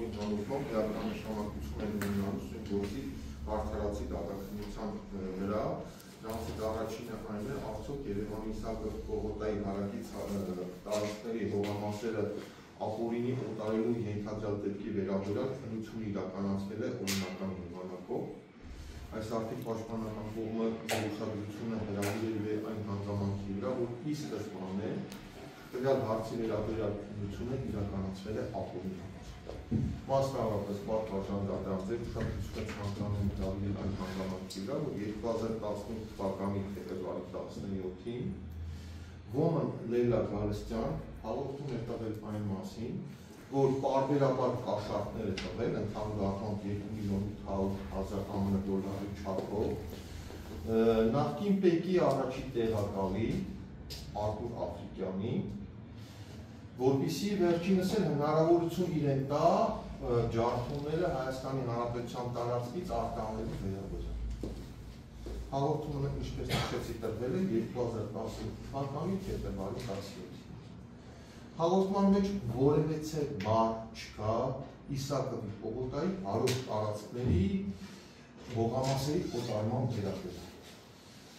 որի նորմով էական նշանակություն են ունենալու սույն գործի արդարացի դատաքննության վրա։ Դրանցից առաջինը այն է, արդյոք Երևանի Իսահակով Պողոտայի հարակից տարածքների հողամասերը ապօրինի օտարելու ենթադրյալ դեպքի վերաբերյալ քննություն իրականացվել է օրինական հանգամանքով։ Այս արդի պաշտպանական կողմը ուշադրությունը հրավիրել է այն հանգամանքի վրա, որ ի սկզբանե տվյալ հարցի վերաբերյալ քննությունը իրականացվել է ապօրինի։ Մասնավորապես պատվարժան դատարան ձեր ուշադրությունը ցանկանում է հրավիրել այն հանգամանքի վրա, որ 2015 թվականի փետրվարի 17-ին Ոմն Լեյլա Գալստյան հաղորդում էր տվել այն մասին, որ պարբերաբար կաշառքներ է տվել ընդհանրական 2.800.000 ԱՄՆ չափով նախկին ՊԵԿ-ի առաջի տեղակալի Արտուր Աֆրիկյանի, որպեսզի վերջինս էլ հնարավորություն իրեն տա ջարդումները Հայաստանի Հանրապետության տարածքից արտահանելու վերաբերյալ։ Հաղորդումը ինչպես նշեցի տրվել է 2015 թվականի փետրվարի 17-ին։ Հաղորդման մեջ որևէ բառ չկա Իսահակովի Պողոտայի հարուստ տարածքների հողամասերի օտարման վերաբերյալ։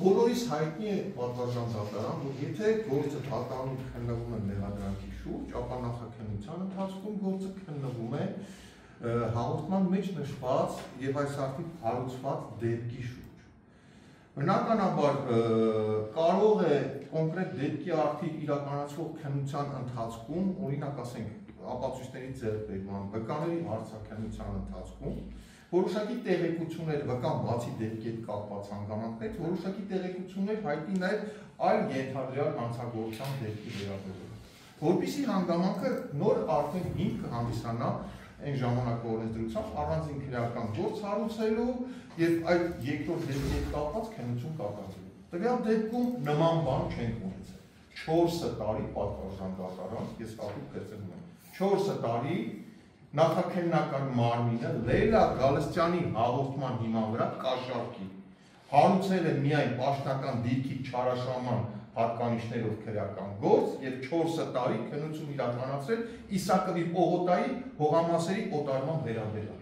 Բոլորիս հայտնի է պատվարժան դատարան, որ եթե գործը դատարանում քննվում է մեղադրանքի շուրջ, ապա նախաքննության ընթացքում գործը քննվում է հաղորդման մեջ նշված եւ այս արդի հարուցված դեպքի շուրջ։ Բնականաբար կարող է կոնկրետ դեպքի արդի իրականացվող քննության ընթացքում, օրինակ ասենք ապացույցների ձեռքբերման, վկաների հարցաքննության ընթացքում որոշակի տեղեկություններ վկան բացի դեպքի հետ կապված հանգամանքներից, որոշակի տեղեկություններ հայտնի նաև այլ ենթադրյալ հանցագործության դեպքի վերաբերյալ։ Որպեսզի հանգամանքը նոր արդեն հիմք կհանդիսանա այն ժամանակվա օրենսդրությամբ առանձին քրեական գործ հարուցելու եւ այդ երկրորդ դեպքի հետ կապված քննություն կատարելու։ Տվյալ դեպքում նման բան չենք ունեցել։ 4 տարի պատվարժան դատարան, ես հատուկ գրծում եմ, 4 տարի նախաքննական մարմինը Լեյլա Գալստյանի հաղորդման հիման վրա կաշառքի հարուցել է միայն պաշտոնական դիրքի չարաշահման հատկանիշներով քրեական գործ եւ 4 տարի քննություն իրականացրել Իսահակովի Պողոտայի հողամասերի օտարման վերաբերյալ։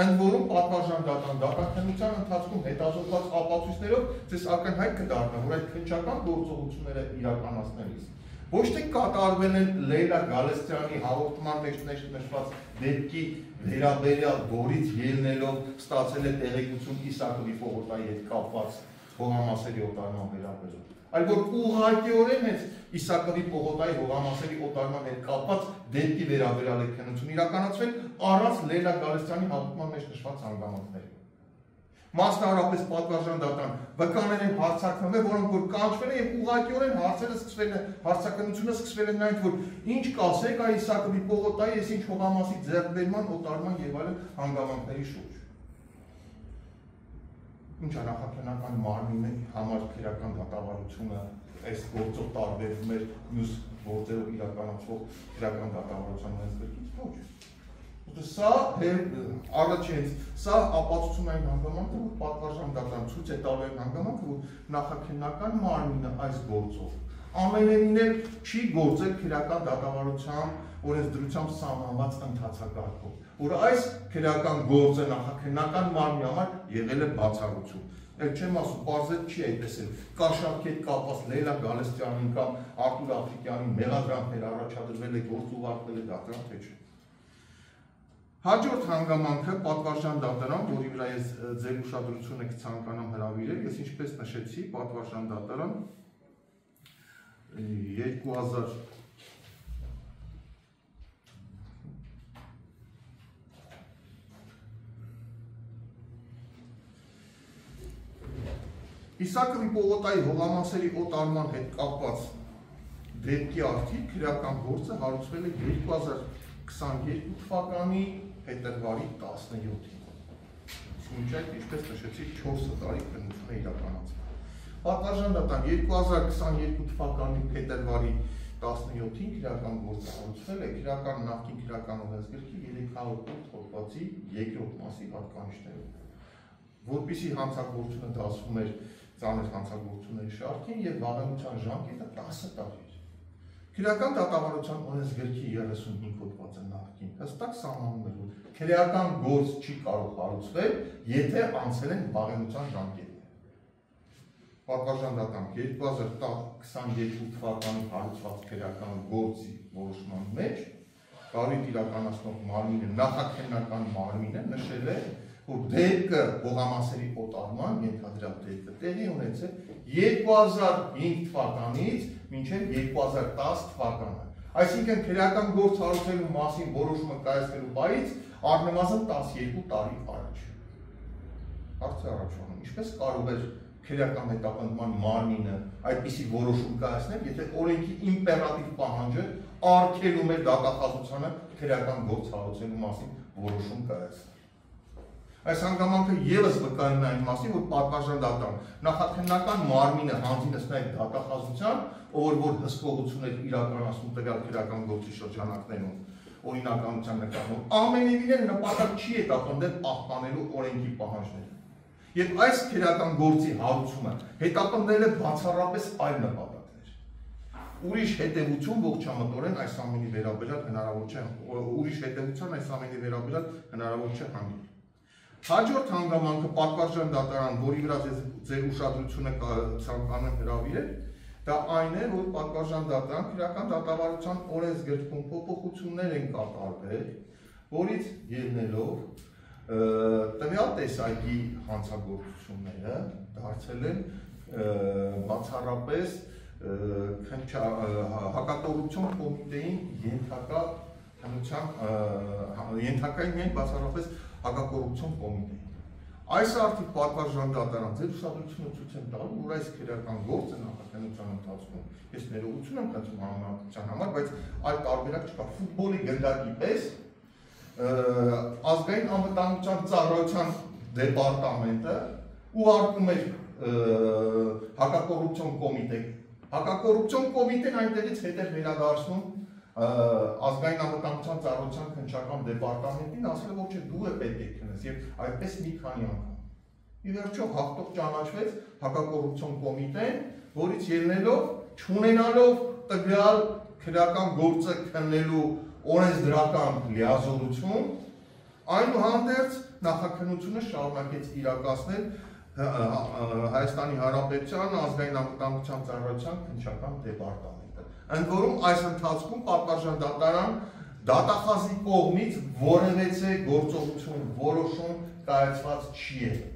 Ընդ որում պատվարժան դատաքննության ընթացքում հետազոտված ապացույցներով ձեզ ակնհայտ կդառնա, որ այդ քննչական գործողությունները իրականացնելիս ոչ թե կատարվել են Լեյլա Գալստյանի հաղորդման մեջ նշված դեպքի վերաբերյալ, որից ելնելով ստացել է տեղեկություն Իսահակովի Պողոտայի հետ կապված հողամասերի օտարման վերաբերյալ, այլ որ ուղղակիորեն հենց Իսահակովի Պողոտայի հողամասերի օտարման հետ կապված դեպքի վերաբերյալ է քննություն իրականացվել առանց Լեյլա Գալստյանի հաղորդման մեջ նշված հանգամանքների։ Մասնավորապես պատվարժան դատարան վկաներ են հարցաքննվել, որոնք որ կանչվել են եւ ուղղակիորեն հարցերը սկսվել է, հարցաքննությունը սկսվել է նրանից, որ ինչ կասեք այ Իսահակովի Պողոտայի, ես ինչ հողամասի ձեռքբերման, օտարման եւ այլն հանգամանքների շուրջ։ Ինչ նախաքննական մարմինի համար քրեական դատավարությունը այս գործով տարբերվում էր մյուս գործերով իրականացվող քրեական դատավարության հենց ոչ։ Սա առաջինից, սա ապացուցումային հանգամանք է, որ պատվարժան դատարան ցույց է տալու այն հանգամանքը, որ նախաքննական մարմինը այս գործով ամենևին էլ չի գործել քրեական դատավարության օրենսդրությամբ սահմանված ընթացակարգով, որ այս քրեական գործը նախաքննական մարմնի համար եղել է բացառություն։ Էլ չեմ ասում, պարզել չի այդպես էլ կաշառքի հետ կապված Լեյլա Գալստյանին կամ Արտուր Աֆրիկյանին մեղադրանքներ առաջադրվել է, գործ ուղարկվել է դատարան, թե չէ։ Հաջորդ հանգամանքը պատվարժան դատարան, որի վրա ես ձեր ուշադրությունը կցանկանամ հրավիրել, ես ինչպես նշեցի, պատվարժան դատարան 2000 Իսահակովի Պողոտայի հողամասերի օտարման հետ կապված դեպքի արդիվ քրեական գործը հարուցվել է 2022 թվականի փետրվարի 17-ին։ Մինչ այդ, ինչպես նշեցի, 4 տարի քննություն է իրականացվել։ Պատվարժան դատարան 2022 թվականի փետրվարի 17-ին քրեական գործը հարուցվել է քրեական նախկին քրեական օրենսգրքի 308 հոդվածի 2-րդ մասի հատկանիշներով, որպեսզի հանցագործությունը դասվում էր ծանր հանցագործությունների շարքին եւ վաղեմության ժամկետը 10 տարի էր։ Քրեական դատավարության օրենսգրքի 35 հոդվածը նախկին հստակ սահմանում էր, որ քրեական գործ չի կարող հարուցվել, եթե անցել են բարենության ժամկետները։ Պատվարժան դատանք 2022 թվականի հարուցված քրեական գործի որոշման մեջ կառույց իրականացնող մարմինը նախաքննական մարմինը նշել է, որ դեպքը հողամասերի օտարման ենթադրյալ դեպքը տեղի ունեցել 2005 թվականից մինչև 2010 թվականը։ Այսինքն քրեական գործ հարուցելու մասին որոշումը կայացնելու բանից առնվազն 12 տարի առաջ։ Հարցը առաջանում, ինչպես կարող է քրեական հետապնդման մարմինը այդպիսի որոշում կայացնել, եթե օրենքի իմպերատիվ պահանջը արգելում է դատախազությանը քրեական գործ հարուցելու մասին որոշում կայացնել։ Այս հանգամանքը ևս վկայում է այն մասին, որ պատվարժան դատան նախաքննական մարմինը հանձինս նաև դատախազության, որ հսկողություն է իրականացնում տվյալ քրեական գործի շրջանակներում օրինականության նկատմամբ ամենևին նպատակ չի հետապնդել պահպանելու օրենքի պահանջները։ Եվ այս քրեական գործի հարուցումը հետապնդել է բացառապես այլ նպատակներ։ Ուրիշ հետևություն ողջամտորեն այս ամենի վերաբերյալ հնարավոր չէ, ուրիշ հետևության այս ամենի վերաբերյալ հնարավոր չէ հանդիպել։ Հաջորդ հանգամանքը պատվարժան դատարան, որի վրա ձեր ուշադրությունը ցանկանում եմ հրավիրել, դա այն է, որ պատվարժան դատարան քրեական դատավարության օրենսգրքում փոփոխություններ են կատարվել, որից ելնելով տվյալ տեսակի հանցագործությունները դարձել են բացառապես հակակոռուպցիոն կոմիտեին ենթակային միայն բացառապես հակակոռուպցիոն կոմիտեին։ Այս արդի պատվարժան դատարան ձեր ուշադրությունը ցույց են տալու, որ այս քրեական գործը նախաքննության ընթացքում ես ներողություն եմ խնդրում համակարգության համար, բայց այլ տարբերակ չկա։ Ֆուտբոլի գնդակի պես ազգային անվտանգության ծառայության դեպարտամենտը ուղարկում էր հակակոռուպցիոն կոմիտե։ Հակակոռուպցիոն կոմիտեն այնտեղից հետ էր վերադարձնում ազգային անվտանգության ծառայության քննչական դեպարտամենտին, ասել որ չէ դու պետք է քննես եւ այդպես մի քանի անգամ։ Ի վերջո հաղթող ճանաչվեց հակակոռուպցիոն կոմիտեն, որից ելնելով չունենալով տվյալ քրեական գործը քննելու օրենսդրական լիազորություն, այնուհանդերձ նախաքննությունը շարունակեց իրականացնել Հայաստանի Հանրապետության ազգային անվտանգության ծառայության քննչական դեպարտամենտը։ Ընդ որում այս ընթացքում պատվարժան դատարան դատախազի կողմից որևէ գործողություն որոշում կայացված չի եղել։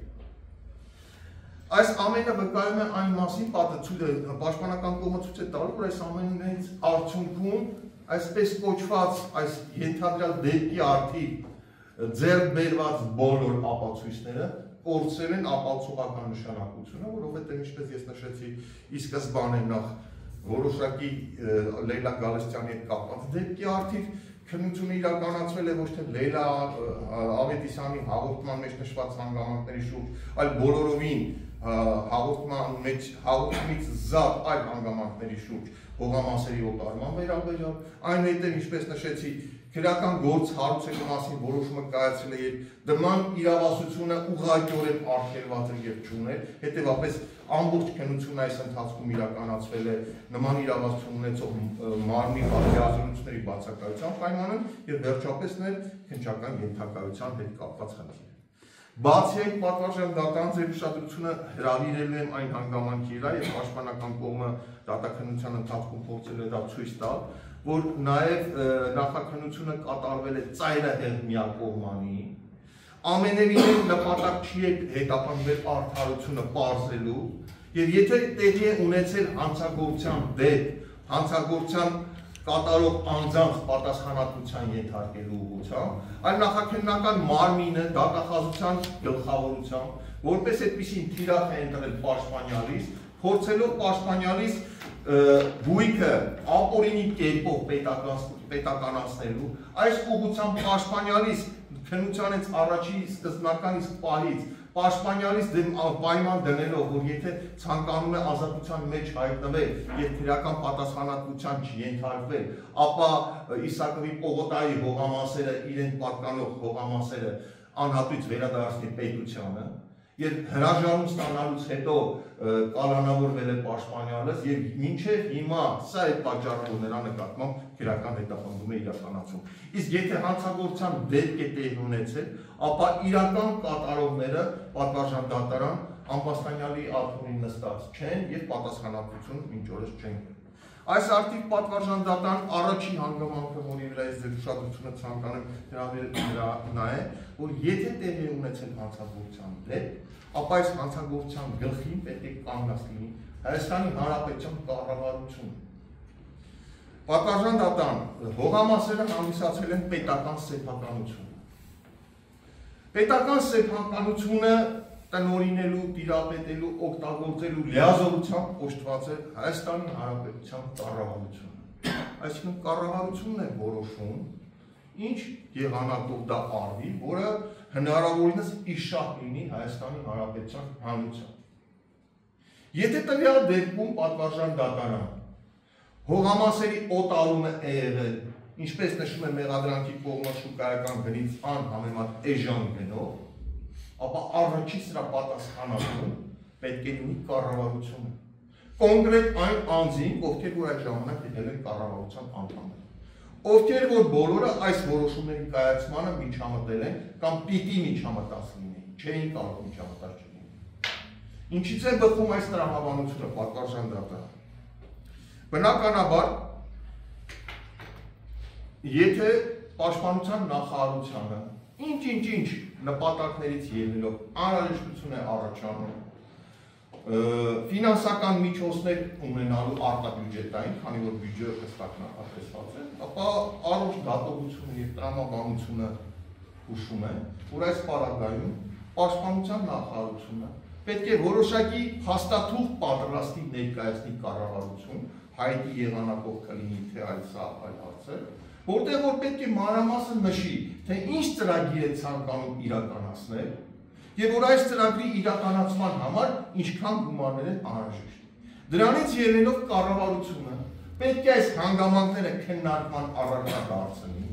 Այս ամենը վկայում է այն մասին, պաշտպանական կողմը ցույց է տալու, որ այս ամենից արդյունքում այսպես կոչված այս ենթադրյալ դեպքի արդիվ ձեռք բերված բոլոր ապացույցները կորցրել են ապացուցողական նշանակությունը, որովհետև ինչպես ես նշեցի, ի սկզբանե նախ որոշակի Լեյլա Գալստյանի հետ կապված դեպքի արդիվ քննությունը իրականացվել է ոչ թե Լեյլա Ավետիսյանի հաղորդման մեջ նշված հանգամանքների շուրջ, այլ բոլորովին հաղորդման մեջ հաղորդումից զատ այլ հանգամանքների շուրջ հողամասերի օտարման վերաբերյալ, այնուհետև ինչպես նշեցի, քրեական գործ հարուցելու մասին որոշումը կայացել է եւ դման իրավասությունը ուղղակիորեն արգելված է եւ չուներ, հետեւաբար ամբողջ քննությունը այս ընթացքում իրականացվել է նման իրավասություն ունեցող մարմնի լիազորությունների բացակայության պայմանով եւ վերջապես ներ քննչական ենթակայության հետ կապված խնդիր։ Բացի այդ պատվարժան դատարան ձեր ուշադրությունը հրավիրելու եմ այն հանգամանքի վրա եւ պաշտպանական կողմը դատաքննության ընթացքում փորձել է դա ցույց տալ, որ նաև նախաքննությունը կատարվել է ծայրահեղ միակողմանի, ամենևին նպատակ չի հետապնդվել արդարությունը պարզելու, եւ եթե տեղի է ունեցել հանցագործության դեպք, հանցագործության կատարող անձանց պատասխանատվության ենթարկելու ուղղությամբ, այլ նախաքննական մարմինը դատախազության գլխավորությամբ, որպես այդպիսին թիրախ է ընտրել պաշտպանյալից, փորձելով պաշտպանյալից գույքը ապօրինի կերպով պետականացնելու, այս ուղղությամբ պաշտպանյալից քննությանից առաջի սկզբնական իսկ պահից պաշտպանյալից դեմ պայման դնելով, որ եթե ցանկանում է ազատության մեջ հայտնվել եւ քրեական պատասխանատվության չենթարկվել, ապա Իսակովի Պողոտայի հողամասերը իրեն պատկանող հողամասերը անհատույց վերադարձնի պետությանը, Եվ հրաժարում ստանալուց հետո կալանավորվել է պաշտպանյալս եւ մինչեւ հիմա սա է պատճառը, որ նրա նկատմամբ քրեական հետապնդում է իրականացում։ Իսկ եթե հանցագործության դեպք է տեղի ունեցել, ապա իրական կատարողները պատվարժան դատարան ամբաստանյալի աթոռին նստած չեն եւ պատասխանատվություն մինչ օրս չեն։ Այս արդիվ պատվարժան դատարան առաջին հանգամանքը, որի վրա ես ձեր ուշադրությունը ցանկանում եմ նա է, որ եթե տեղի է ունեցել հանցագործության դեպք, ապա այս հանցագործության գլխին պետք է կանգնած լինի Հայաստանի Հանրապետության կառավարությունը։ Պատվարժան դատարան հողամասերը հանդիսացել են պետական սեփականություն։ Պետական սեփականությունը տնօրինելու, տիրապետելու, օգտագործելու լիազորությամբ օժտված է Հայաստանի Հանրապետության կառավարությունը։ Այսինքն կառավարությունն է որոշում, ինչ եղանակով դա արվի, որը հնարավորինս իշահ լինի Հայաստանի Հանրապետության հանրության։ Եթե տվյալ դեպքում պատվարժան դատարան հողամասերի օտարումը է եղել, ինչպես նշում է մեղադրանքի կողմը շուկայական գնից անհամեմատ էժան գնով, ապա առաջի սրա պատասխանատուն պետք է լինի կառավարությունը։ Կոնկրետ այն անձին, ովքեր որ այդ ժամանակ եղել են կառավարության անդամներ, ովքեր որ բոլորը այս որոշումների կայացմանը միջամտել են կամ պիտի միջամտած լինեն, չէին կարող միջամտած չլինեն։ Ինչից է բխում այս տրամաբանությունը պատվարժան դատարան։ Բնականաբար, եթե պաշտպանության նախարարությանը ինչ նպատակներից ելնելով անհրաժեշտություն է առաջանում ֆինանսական միջոցներ ունենալու արտաբյուջետային, քանի որ բյուջեը հստակ նախատեսված է, ապա առողջ դատողությունը եւ տրամաբանությունը հուշում է, որ այս պարագայում պաշտպանության նախարարությունը պետք է որոշակի հաստատող պատրաստի ներկայացնի կառավարություն, հայտի եղանակով կլինի թե այլ հարցեր, որտեղ որ պետք է մանրամասն նշի, թե ինչ ծրագիր է ցանկանում իրականացնել, եւ որ այս ծրագրի իրականացման համար ինչքան գումարներ են անհրաժեշտ։ Դրանից ելնելով կառավարությունը պետք է այս հանգամանքները քննարկման առարկա դարձնի,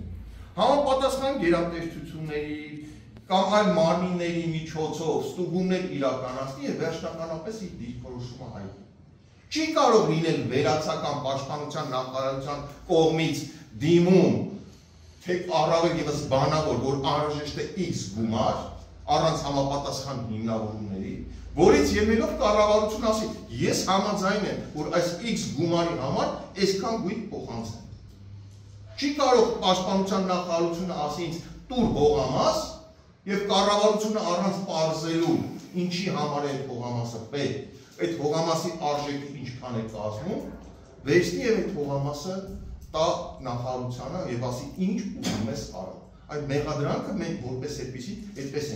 համապատասխան գերատեսչությունների կամ այլ մարմինների միջոցով ստուգումներ իրականացնի եւ վերջնականապես իր դիրքորոշումը հայտնի։ Չի կարող լինել վերացական պաշտպանության նախարարության կողմից դիմում, թե առավել եւս բանավոր, որ անհրաժեշտ է X գումար, առանց համապատասխան հիմնավորումների, որից ելնելով կառավարությունը ասի, ես համաձայն եմ, որ այս X գումարի համար այսքան գույք փոխանցեմ։ Չի կարող պաշտպանության նախարարությունը ասի ինձ տուր հողամաս եւ կառավարությունը առանց պարզելու ինչի համար է հողամասը պետք, այդ հողամասի արժեքը ինչքան է կազմում, վերցնի եւ այդ հողամասը տա նախարարությանը եւ ասի ինչ ուզում ես արա։ Այդ մեղադրանքը մենք որպես այդպեսի այդպես